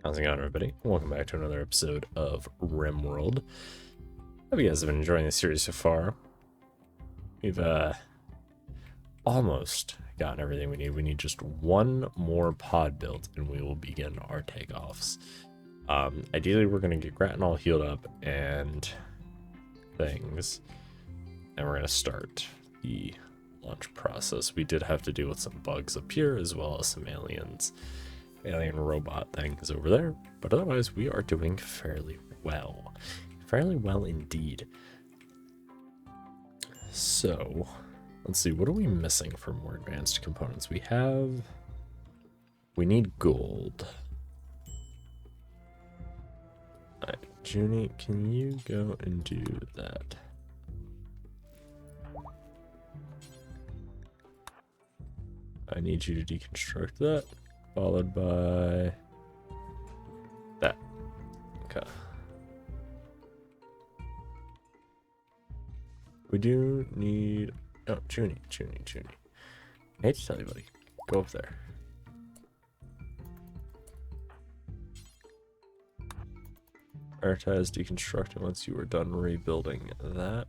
How's it going, everybody? Welcome back to another episode of RimWorld. Hope you guys have been enjoying the series so far. We've almost gotten everything we need. We need just one more pod built, and we will begin our takeoffs. Ideally, we're going to get Grattan all healed up and things, and we're going to start the launch process. We did have to deal with some bugs up here, as well as some alien robot things over there, but otherwise we are doing fairly well indeed. So let's see, what are we missing for more advanced components? We need gold. All right, Junie, can you go and do that? I need you to deconstruct that, followed by that. Okay. We do need... Oh, Junie. I hate to tell you, buddy. Go up there. Prioritize deconstructing once you are done rebuilding that.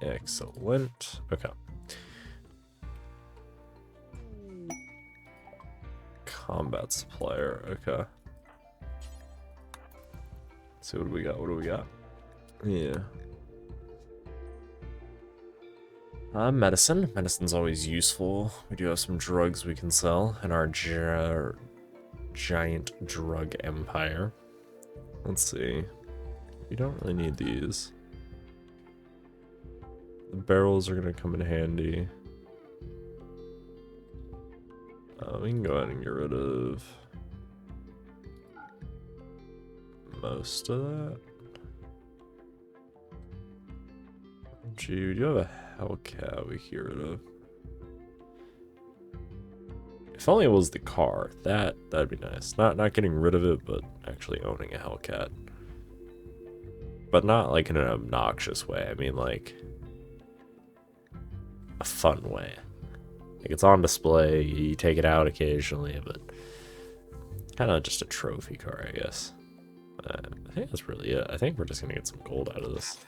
Excellent. Okay. Combat supplier. Okay. Let's see, what do we got? Yeah. Medicine. Medicine's always useful. We do have some drugs we can sell in our giant drug empire. Let's see. We don't really need these. The barrels are going to come in handy. We can go ahead and get rid of most of that. Gee, we do have a Hellcat we can get rid of. If only it was the car. That'd be nice. Not getting rid of it, but actually owning a Hellcat. But not like in an obnoxious way. I mean like a fun way. Like it's on display, you take it out occasionally, but kind of just a trophy car, I guess. I think that's really it. I think we're just gonna get some gold out of this.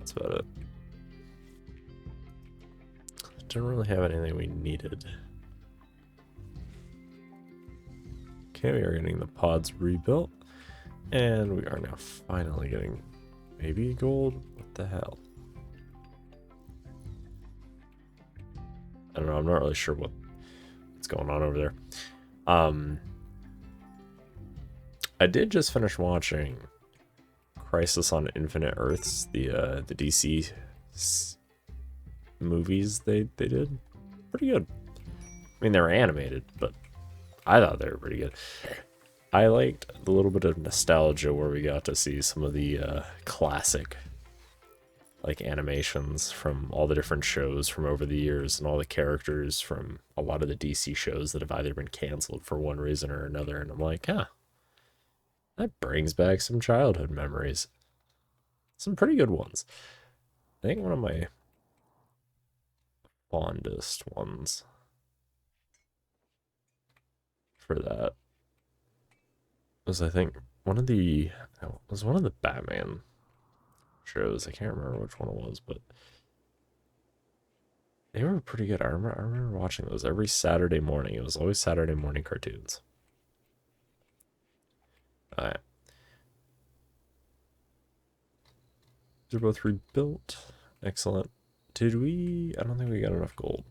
That's about it. Didn't really have anything we needed. Okay, we are getting the pods rebuilt, and we are now finally getting maybe gold. What the hell? I don't know. I'm not really sure what's going on over there. I did just finish watching Crisis on Infinite Earths, the DC movies they did. Pretty good. I mean, they were animated, but I thought they were pretty good. I liked the little bit of nostalgia where we got to see some of the classic like animations from all the different shows from over the years and all the characters from a lot of the DC shows that have either been canceled for one reason or another. And I'm like, huh, that brings back some childhood memories. Some pretty good ones. I think one of my fondest ones for that was, I think, one of the Batman shows. I can't remember which one it was, but they were pretty good. I remember watching those every Saturday morning. It was always Saturday morning cartoons. Alright. They're both rebuilt. Excellent. Did we... I don't think we got enough gold.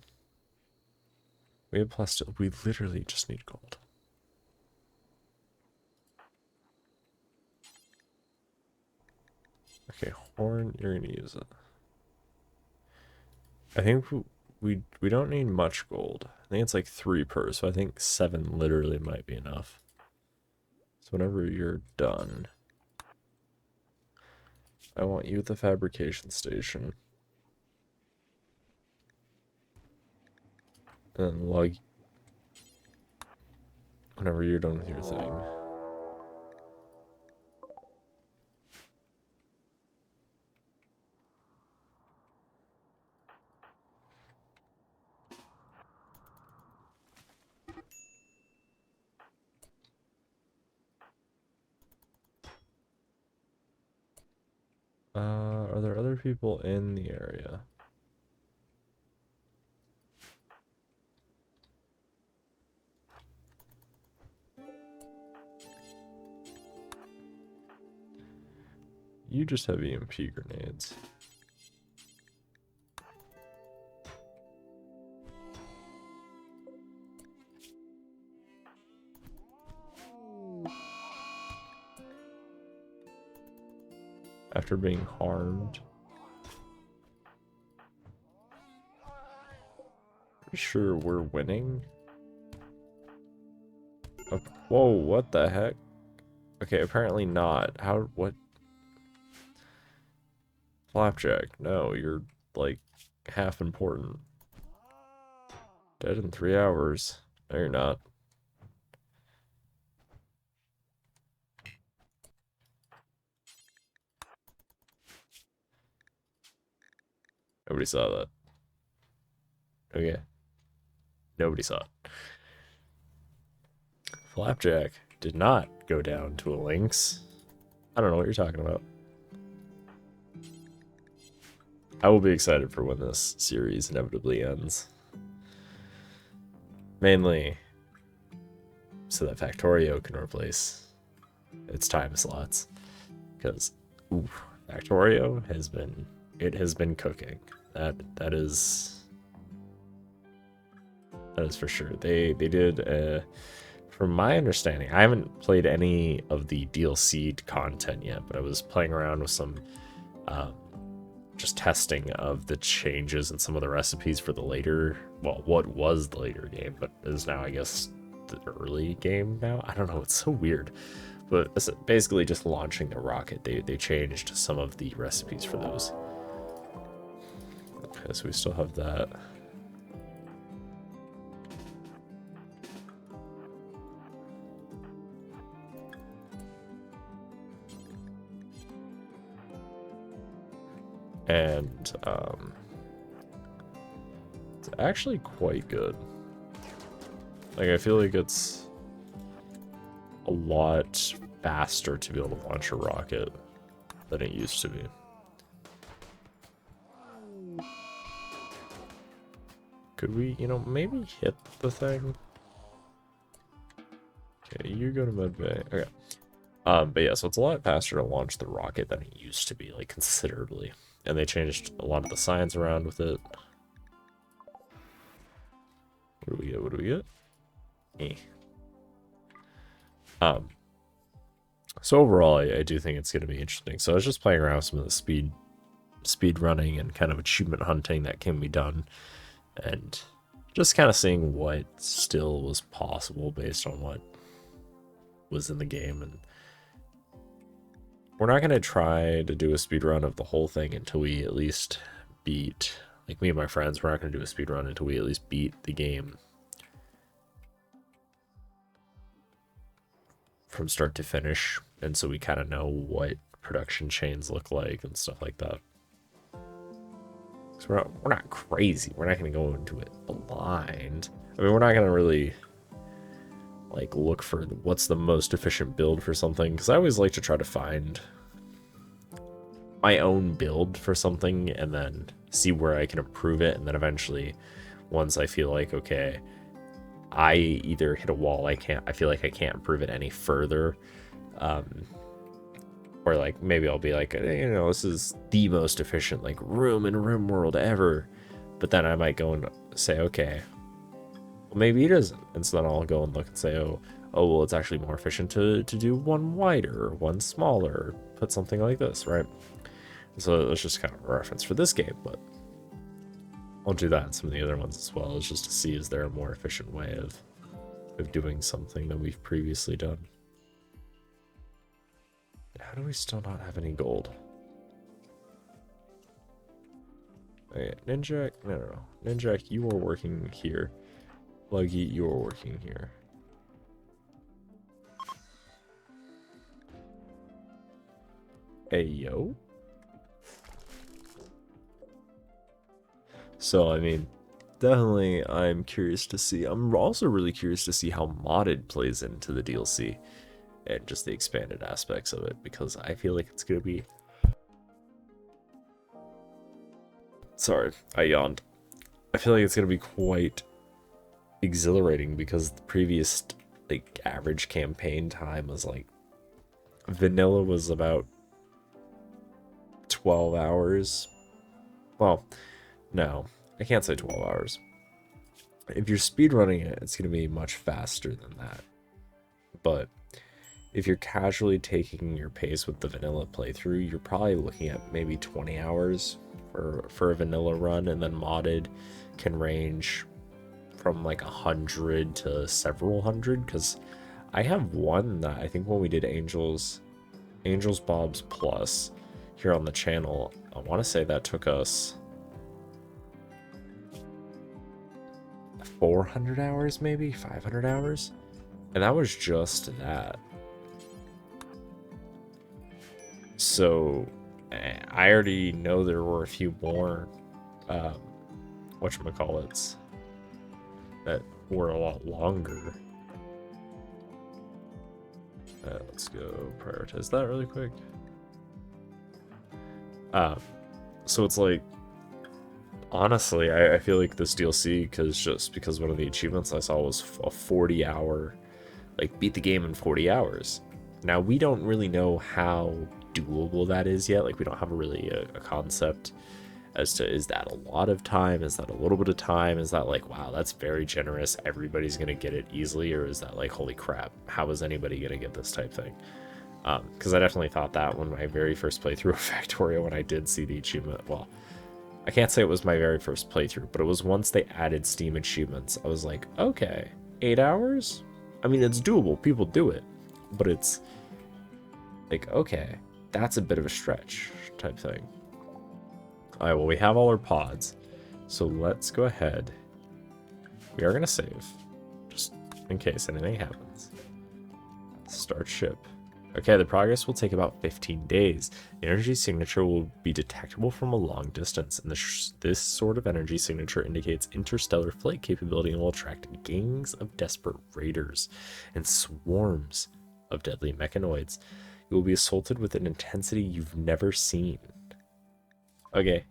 We have plastic. We literally just need gold. Okay, horn, you're gonna use it. I think we don't need much gold. I think it's like 3 per, so I think 7 literally might be enough. So whenever you're done, I want you at the fabrication station. And log whenever you're done with your thing. people in the area. You just have EMP grenades. After being harmed. Pretty sure we're winning. Oh, whoa, what the heck? Okay, apparently not. How, what? Flapjack, no, you're like half important. Dead in 3 hours. No, you're not. Nobody saw that. Okay. Nobody saw it. Flapjack did not go down to a lynx. I don't know what you're talking about. I will be excited for when this series inevitably ends. Mainly so that Factorio can replace its time slots. Because Factorio has been cooking. That is for sure. They did from my understanding, I haven't played any of the DLC content yet, but I was playing around with some just testing of the changes in some of the recipes for the later, well, what was the later game, but is now, I guess, the early game now. I don't know, it's so weird. But it's basically just launching the rocket. They changed some of the recipes for those. Okay, so we still have that. And it's actually quite good. Like, I feel like it's a lot faster to be able to launch a rocket than it used to be. Could we, you know, maybe hit the thing? Okay, you go to medbay. Okay. But yeah, so it's a lot faster to launch the rocket than it used to be, like, considerably. And they changed a lot of the science around with it. What do we get? What do we get? So overall, I do think it's going to be interesting. So I was just playing around with some of the speed running and kind of achievement hunting that can be done, and just kind of seeing what still was possible based on what was in the game. And we're not going to try to do a speed run of the whole thing until we at least beat, like me and my friends, we're not going to do a speed run until we at least beat the game from start to finish, and so we kind of know what production chains look like and stuff like that. So we're not crazy. We're not going to go into it blind. I mean, we're not going to really like look for what's the most efficient build for something, because I always like to try to find my own build for something and then see where I can improve it, and then eventually, once I feel like, okay, I either hit a wall, I feel like I can't improve it any further, or like maybe I'll be like, you know, this is the most efficient like room in RimWorld ever, but then I might go and say, okay, well, maybe it isn't, and so then I'll go and look and say, oh well, it's actually more efficient to do one wider or one smaller, or put something like this, right? So it's just kind of a reference for this game, but I'll do that in some of the other ones as well, is just to see, is there a more efficient way of doing something than we've previously done. How do we still not have any gold? Okay, Ninjak, no. Ninjak, you are working here. Luggy, you are working here. Hey, yo. So, I mean, definitely I'm curious to see. I'm also really curious to see how modded plays into the DLC and just the expanded aspects of it, because I feel like it's going to be Sorry, I yawned. I feel like it's gonna be quite exhilarating because the previous like average campaign time was like vanilla was about 12 hours. Well, no, I can't say 12 hours. If you're speedrunning it, it's gonna be much faster than that. But if you're casually taking your pace with the vanilla playthrough, you're probably looking at maybe 20 hours for a vanilla run, and then modded can range from like 100 to several hundred, because I have one that I think when we did Angels Bob's Plus here on the channel, I want to say that took us 400 hours, maybe 500 hours, and that was just that. So I already know there were a few more whatchamacallits that were a lot longer. Let's go prioritize that really quick. So it's like, honestly, I feel like this DLC, because one of the achievements I saw was a 40-hour, like beat the game in 40 hours. Now we don't really know how doable that is yet. Like we don't have a concept as to, is that a lot of time, is that a little bit of time, is that like, wow, that's very generous, everybody's gonna get it easily, or is that like, holy crap, how is anybody gonna get this type thing? Because I definitely thought that when my very first playthrough of Factorio, when I did see the achievement. Well, I can't say it was my very first playthrough, but it was once they added Steam achievements. I was like, okay, 8 hours? I mean, it's doable, people do it, but it's like, okay, that's a bit of a stretch type thing. All right, well, we have all our pods, so let's go ahead. We are going to save, just in case anything happens. Start ship. Okay, the progress will take about 15 days. The energy signature will be detectable from a long distance, and this sort of energy signature indicates interstellar flight capability and will attract gangs of desperate raiders and swarms of deadly mechanoids. You will be assaulted with an intensity you've never seen. Okay.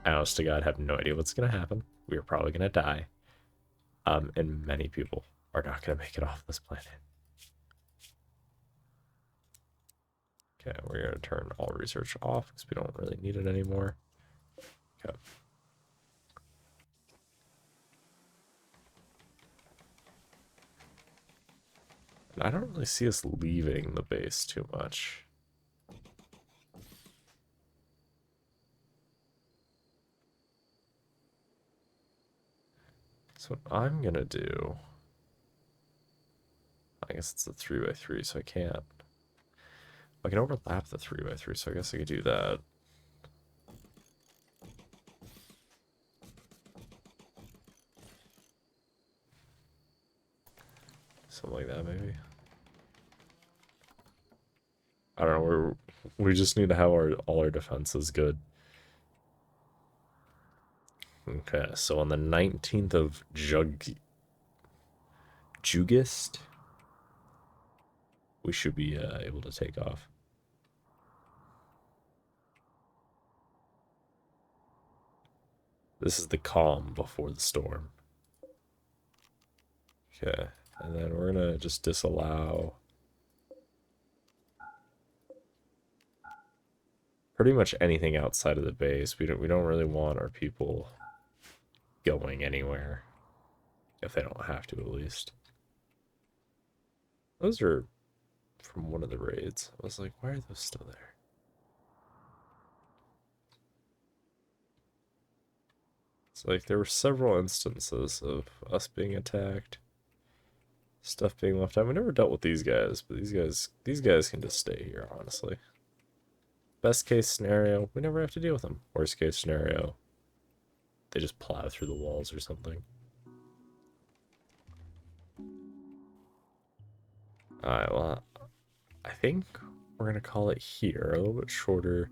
I honest to God have no idea what's going to happen. We are probably going to die. And many people are not going to make it off this planet. Okay, we're going to turn all research off because we don't really need it anymore. Okay. And I don't really see us leaving the base too much. So what I'm going to do, I guess it's a 3x3, so I can't. I can overlap the 3x3, so I guess I could do that. Something like that, maybe. I don't know. We just need to have all our defenses good. Okay, so on the 19th of Jugist, we should be able to take off. This is the calm before the storm. Okay, and then we're gonna just disallow pretty much anything outside of the base. We don't really want our people going anywhere, if they don't have to, at least. Those are from one of the raids. I was like, why are those still there? It's like there were several instances of us being attacked, stuff being left out. We never dealt with these guys, but these guys can just stay here, honestly. Best case scenario, we never have to deal with them. Worst case scenario, they just plow through the walls or something. Alright, well, I think we're gonna call it here. A little bit shorter,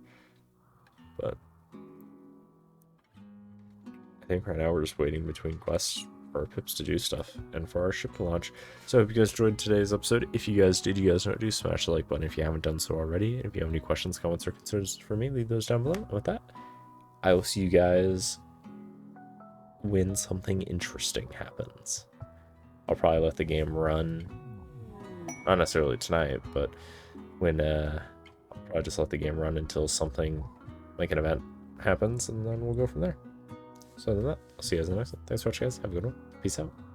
but I think right now we're just waiting between quests for our pips to do stuff and for our ship to launch. So I hope you guys enjoyed today's episode. If you guys did, you guys know what to do. Smash the like button if you haven't done so already. And if you have any questions, comments, or concerns for me, leave those down below. And with that, I will see you guys when something interesting happens. I'll probably let the game run, not necessarily tonight, but when I'll probably just let the game run until something like an event happens, and then we'll go from there. So other than that, I'll see you guys in the next one. Thanks for watching, guys. Have a good one. Peace out.